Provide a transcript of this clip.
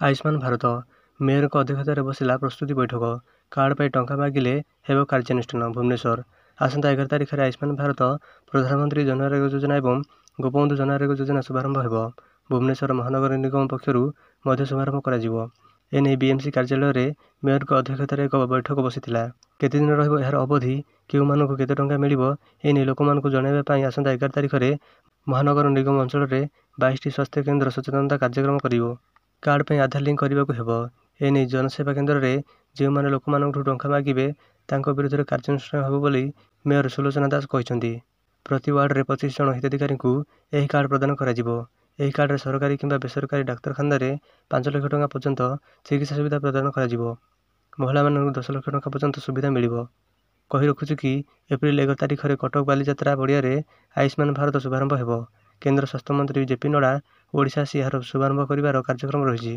ଆୟୁଷ୍ମାନ ଭାରତ ମେୟରଙ୍କ ଅଧ୍ୟକ୍ଷତାରେ ବସିଲା ପ୍ରସ୍ତୁତି ବୈଠକ। କାର୍ଡ ପାଇଁ ଟଙ୍କା ମାଗିଲେ ହେବ କାର୍ଯ୍ୟାନୁଷ୍ଠାନ। ଭୁବନେଶ୍ୱର ଆସନ୍ତା 11 ତାରିଖରେ ଆୟୁଷ୍ମାନ ଭାରତ ପ୍ରଧାନମନ୍ତ୍ରୀ ଜନ ଆରୋଗ୍ୟ ଯୋଜନା ଏବଂ ଗୋପବନ୍ଧୁ ଜନ ଆରୋଗ୍ୟ ଯୋଜନା ଶୁଭାରମ୍ଭ ହେବ। ଭୁବନେଶ୍ୱର ମହାନଗର ନିଗମ ପକ୍ଷରୁ ମଧ୍ୟ ଶୁଭାରମ୍ଭ କରାଯିବ। ଏନେଇ ବିଏମ୍ସି କାର୍ଯ୍ୟାଳୟରେ ମେୟରଙ୍କ ଅଧ୍ୟକ୍ଷତାରେ ଏକ ବୈଠକ ବସିଥିଲା। କେତେଦିନ ରହିବ ଏହାର ଅବଧି, କେଉଁମାନଙ୍କୁ କେତେ ଟଙ୍କା ମିଳିବ, ଏନେଇ ଲୋକମାନଙ୍କୁ ଜଣାଇବା ପାଇଁ ଆସନ୍ତା 11 ତାରିଖରେ ମହାନଗର ନିଗମ ଅଞ୍ଚଳରେ 22ଟି ସ୍ୱାସ୍ଥ୍ୟ କେନ୍ଦ୍ର ସଚେତନତା କାର୍ଯ୍ୟକ୍ରମ କରିବ। କାର୍ଡ ପାଇଁ ଆଧାର ଲିଙ୍କ କରିବାକୁ ହେବ। ଏନେଇ ଜନସେବା କେନ୍ଦ୍ରରେ ଯେଉଁମାନେ ଲୋକମାନଙ୍କଠୁ ଟଙ୍କା ମାଗିବେ ତାଙ୍କ ବିରୁଦ୍ଧରେ କାର୍ଯ୍ୟାନୁଷ୍ଠାନ ହେବ ବୋଲି ମେୟର ସୁଲୋଚନା ଦାସ କହିଛନ୍ତି। ପ୍ରତି ୱାର୍ଡରେ 25 ଜଣ ହିତାଧିକାରୀଙ୍କୁ ଏହି କାର୍ଡ ପ୍ରଦାନ କରାଯିବ। ଏହି କାର୍ଡରେ ସରକାରୀ କିମ୍ବା ବେସରକାରୀ ଡାକ୍ତରଖାନାରେ 5 ଲକ୍ଷ ଟଙ୍କା ପର୍ଯ୍ୟନ୍ତ ଚିକିତ୍ସା ସୁବିଧା ପ୍ରଦାନ କରାଯିବ। ମହିଳାମାନଙ୍କୁ 10 ଲକ୍ଷ ଟଙ୍କା ପର୍ଯ୍ୟନ୍ତ ସୁବିଧା ମିଳିବ। କହି ରଖୁଛୁ କି ଏପ୍ରିଲ 11 ତାରିଖରେ କଟକ ବାଲିଯାତ୍ରା ପଡ଼ିଆରେ ଆୟୁଷ୍ମାନ ଭାରତ ଶୁଭାରମ୍ଭ ହେବ। କେନ୍ଦ୍ର ସ୍ୱାସ୍ଥ୍ୟମନ୍ତ୍ରୀ ଜେପି ନଡ୍ଡା ଓଡ଼ିଶା ଆସି ଏହାର ଶୁଭାରମ୍ଭ କରିବାର କାର୍ଯ୍ୟକ୍ରମ ରହିଛି।